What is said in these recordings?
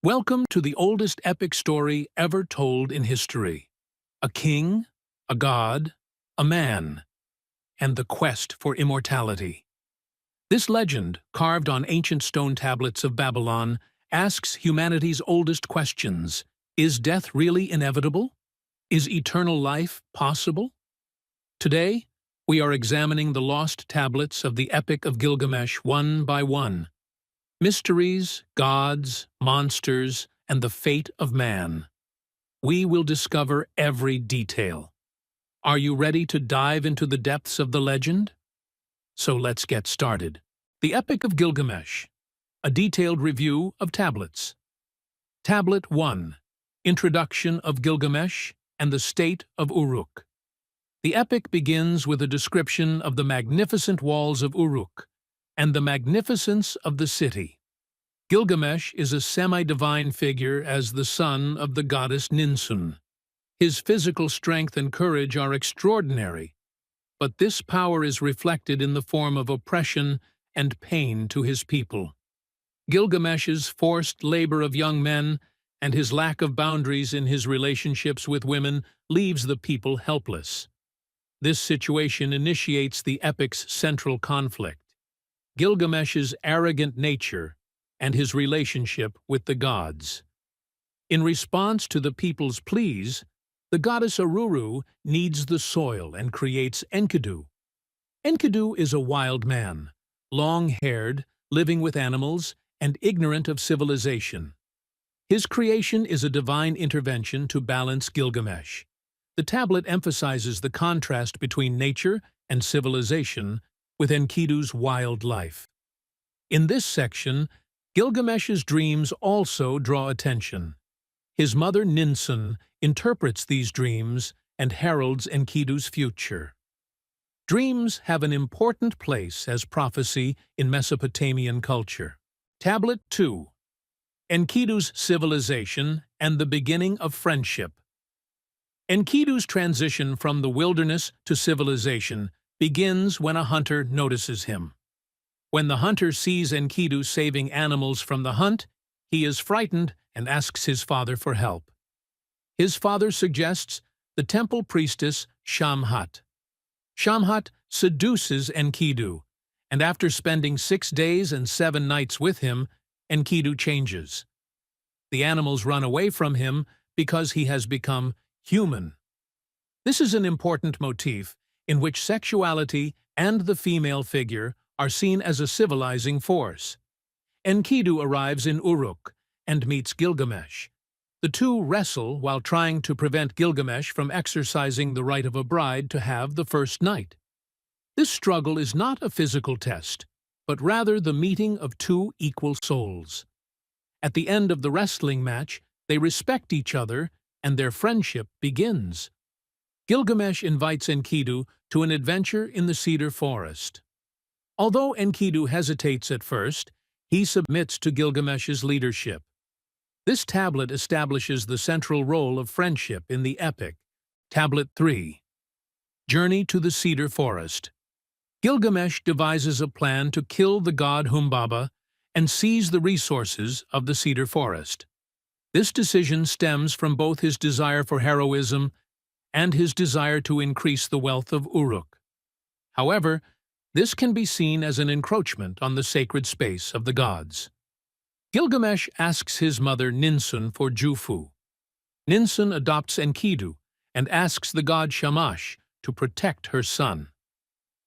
Welcome to the oldest epic story ever told in history. A king, a god, a man, and the quest for immortality. This legend, carved on ancient stone tablets of Babylon, asks humanity's oldest questions. Is death really inevitable? Is eternal life possible? Today, we are examining the lost tablets of the Epic of Gilgamesh one by one. Mysteries, gods, monsters, and the fate of man. We will discover every detail. Are you ready to dive into the depths of the legend? So let's get started. The Epic of Gilgamesh, a detailed review of tablets. Tablet 1, Introduction of Gilgamesh and the State of Uruk. The epic begins with a description of the magnificent walls of Uruk and the magnificence of the city. Gilgamesh is a semi-divine figure as the son of the goddess Ninsun. His physical strength and courage are extraordinary, but this power is reflected in the form of oppression and pain to his people. Gilgamesh's forced labor of young men and his lack of boundaries in his relationships with women leaves the people helpless. This situation initiates the epic's central conflict: Gilgamesh's arrogant nature and his relationship with the gods. In response to the people's pleas, the goddess Uruk kneads the soil and creates Enkidu. Enkidu is a wild man, long-haired, living with animals, and ignorant of civilization. His creation is a divine intervention to balance Gilgamesh. The tablet emphasizes the contrast between nature and civilization with Enkidu's wild life. In this section, Gilgamesh's dreams also draw attention. His mother Ninsun interprets these dreams and heralds Enkidu's future. Dreams have an important place as prophecy in Mesopotamian culture. Tablet 2, Enkidu's civilization and the beginning of friendship. Enkidu's transition from the wilderness to civilization begins when a hunter notices him. When the hunter sees Enkidu saving animals from the hunt, he is frightened and asks his father for help. His father suggests the temple priestess Shamhat. Shamhat seduces Enkidu, and after spending 6 days and 7 nights with him, Enkidu changes. The animals run away from him because he has become human. This is an important motif in which sexuality and the female figure are seen as a civilizing force. Enkidu arrives in Uruk and meets Gilgamesh. The two wrestle while trying to prevent Gilgamesh from exercising the right of a bride to have the first night. This struggle is not a physical test, but rather the meeting of two equal souls. At the end of the wrestling match, they respect each other and their friendship begins. Gilgamesh invites Enkidu to an adventure in the Cedar Forest. Although Enkidu hesitates at first, he submits to Gilgamesh's leadership. This tablet establishes the central role of friendship in the epic. Tablet 3, Journey to the Cedar Forest. Gilgamesh devises a plan to kill the god Humbaba and seize the resources of the Cedar Forest. This decision stems from both his desire for heroism and his desire to increase the wealth of Uruk. However, this can be seen as an encroachment on the sacred space of the gods. Gilgamesh asks his mother Ninsun for Jufu. Ninsun adopts Enkidu and asks the god Shamash to protect her son.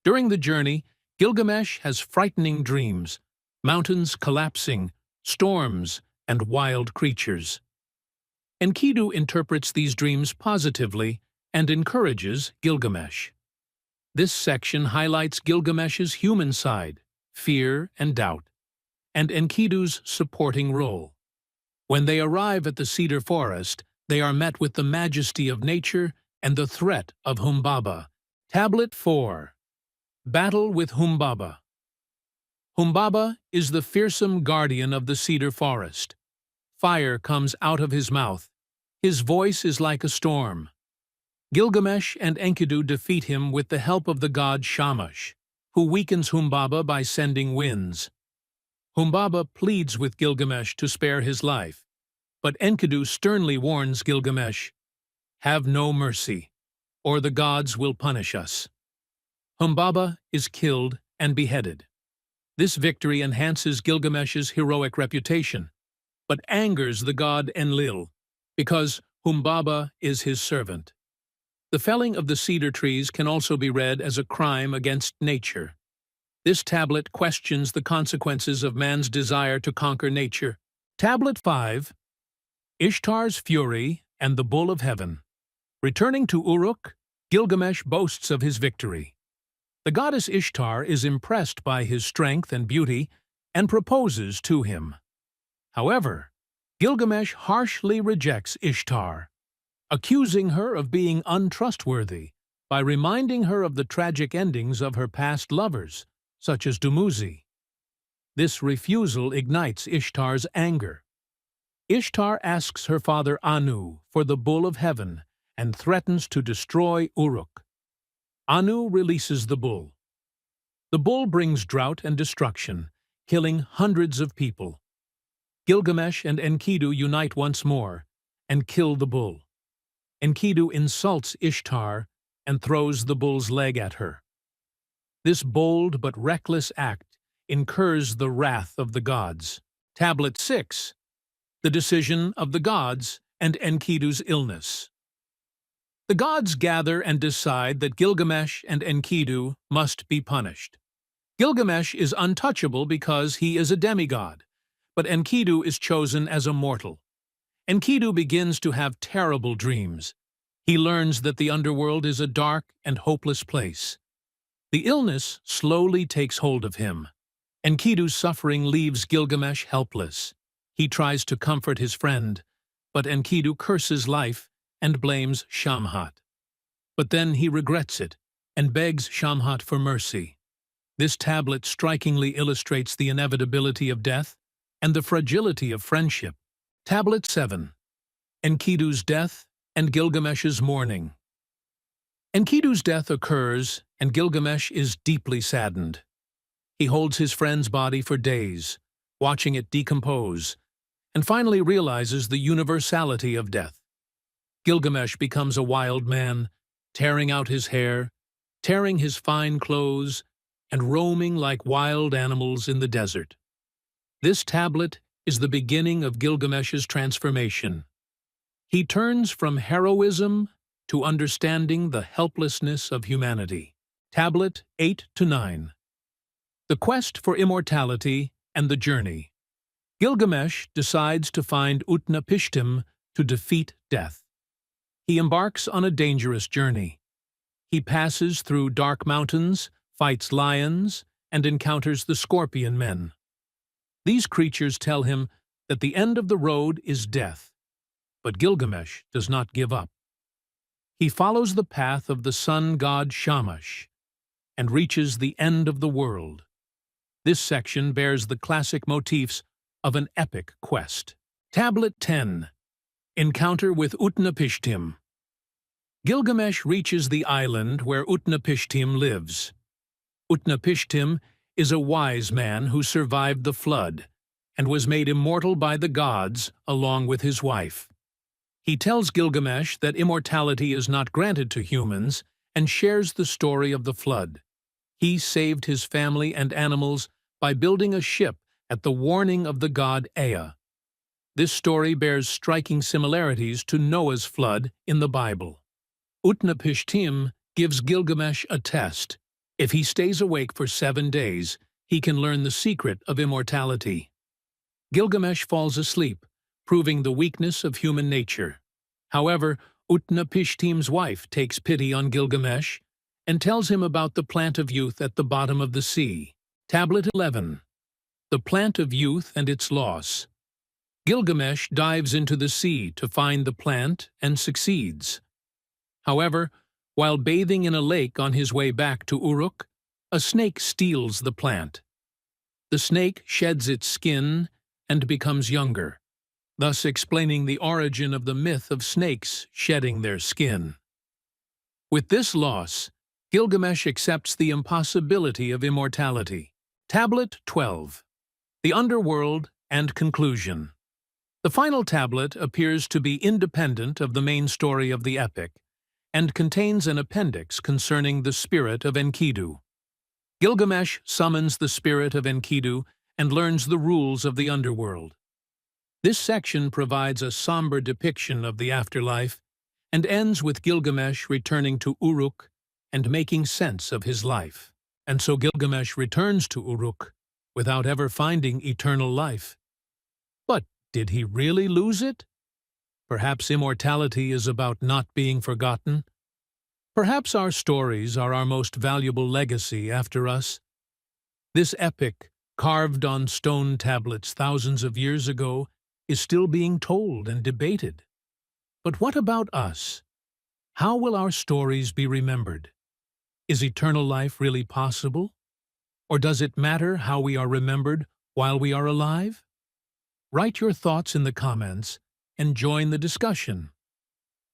During the journey, Gilgamesh has frightening dreams: mountains collapsing, storms, and wild creatures. Enkidu interprets these dreams positively and encourages Gilgamesh. This section highlights Gilgamesh's human side, fear and doubt, and Enkidu's supporting role. When they arrive at the Cedar Forest, they are met with the majesty of nature and the threat of Humbaba. Tablet 4, Battle with Humbaba. Humbaba is the fearsome guardian of the Cedar Forest. Fire comes out of his mouth. His voice is like a storm. Gilgamesh and Enkidu defeat him with the help of the god Shamash, who weakens Humbaba by sending winds. Humbaba pleads with Gilgamesh to spare his life, But Enkidu sternly warns Gilgamesh, "Have no mercy, or the gods will punish us." Humbaba is killed and beheaded. This victory enhances Gilgamesh's heroic reputation, but angers the god Enlil, because Humbaba is his servant. The felling of the cedar trees can also be read as a crime against nature. This tablet questions the consequences of man's desire to conquer nature. Tablet 5. Ishtar's Fury and the Bull of Heaven. Returning to Uruk, Gilgamesh boasts of his victory. The goddess Ishtar is impressed by his strength and beauty and proposes to him. However, Gilgamesh harshly rejects Ishtar, accusing her of being untrustworthy by reminding her of the tragic endings of her past lovers, such as Dumuzi. This refusal ignites Ishtar's anger. Ishtar asks her father Anu for the Bull of Heaven and threatens to destroy Uruk. Anu releases the bull. The bull brings drought and destruction, killing hundreds of people. Gilgamesh and Enkidu unite once more and kill the bull. Enkidu insults Ishtar and throws the bull's leg at her. This bold but reckless act incurs the wrath of the gods. Tablet 6. The Decision of the Gods and Enkidu's Illness. The gods gather and decide that Gilgamesh and Enkidu must be punished. Gilgamesh is untouchable because he is a demigod, but Enkidu is chosen as a mortal. Enkidu begins to have terrible dreams. He learns that the underworld is a dark and hopeless place. The illness slowly takes hold of him. Enkidu's suffering leaves Gilgamesh helpless. He tries to comfort his friend, but Enkidu curses life and blames Shamhat. But then he regrets it and begs Shamhat for mercy. This tablet strikingly illustrates the inevitability of death and the fragility of friendship. Tablet 7. Enkidu's Death and Gilgamesh's Mourning. Enkidu's death occurs, and Gilgamesh is deeply saddened. He holds his friend's body for days, watching it decompose, and finally realizes the universality of death. Gilgamesh becomes a wild man, tearing out his hair, tearing his fine clothes, and roaming like wild animals in the desert. This tablet is the beginning of Gilgamesh's transformation. He turns from heroism to understanding the helplessness of humanity. Tablet 8-9. The Quest for Immortality and the Journey. Gilgamesh decides to find Utnapishtim to defeat death. He embarks on a dangerous journey. He passes through dark mountains, fights lions, and encounters the scorpion men. These creatures tell him that the end of the road is death, but Gilgamesh does not give up. He follows the path of the sun god Shamash and reaches the end of the world. This section bears the classic motifs of an epic quest. Tablet 10. Encounter with Utnapishtim. Gilgamesh reaches the island where Utnapishtim lives. Utnapishtim is a wise man who survived the flood and was made immortal by the gods along with his wife. He tells Gilgamesh that immortality is not granted to humans and shares the story of the flood. He saved his family and animals by building a ship at the warning of the god Ea. This story bears striking similarities to Noah's flood in the Bible. Utnapishtim gives Gilgamesh a test. If he stays awake for 7 days, he can learn the secret of immortality. Gilgamesh falls asleep, proving the weakness of human nature. However, Utnapishtim's wife takes pity on Gilgamesh and tells him about the plant of youth at the bottom of the sea. Tablet 11. The Plant of Youth and its Loss. Gilgamesh dives into the sea to find the plant and succeeds. However, while bathing in a lake on his way back to Uruk, a snake steals the plant. The snake sheds its skin and becomes younger, thus explaining the origin of the myth of snakes shedding their skin. With this loss, Gilgamesh accepts the impossibility of immortality. Tablet 12. The Underworld and Conclusion. The final tablet appears to be independent of the main story of the epic and contains an appendix concerning the spirit of Enkidu. Gilgamesh summons the spirit of Enkidu and learns the rules of the underworld. This section provides a somber depiction of the afterlife and ends with Gilgamesh returning to Uruk and making sense of his life. And so Gilgamesh returns to Uruk without ever finding eternal life. But did he really lose it? Perhaps immortality is about not being forgotten? Perhaps our stories are our most valuable legacy after us? This epic, carved on stone tablets thousands of years ago, is still being told and debated. But what about us? How will our stories be remembered? Is eternal life really possible? Or does it matter how we are remembered while we are alive? Write your thoughts in the comments and join the discussion.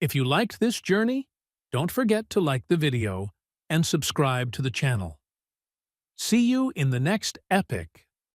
If you liked this journey, don't forget to like the video and subscribe to the channel. See you in the next epic.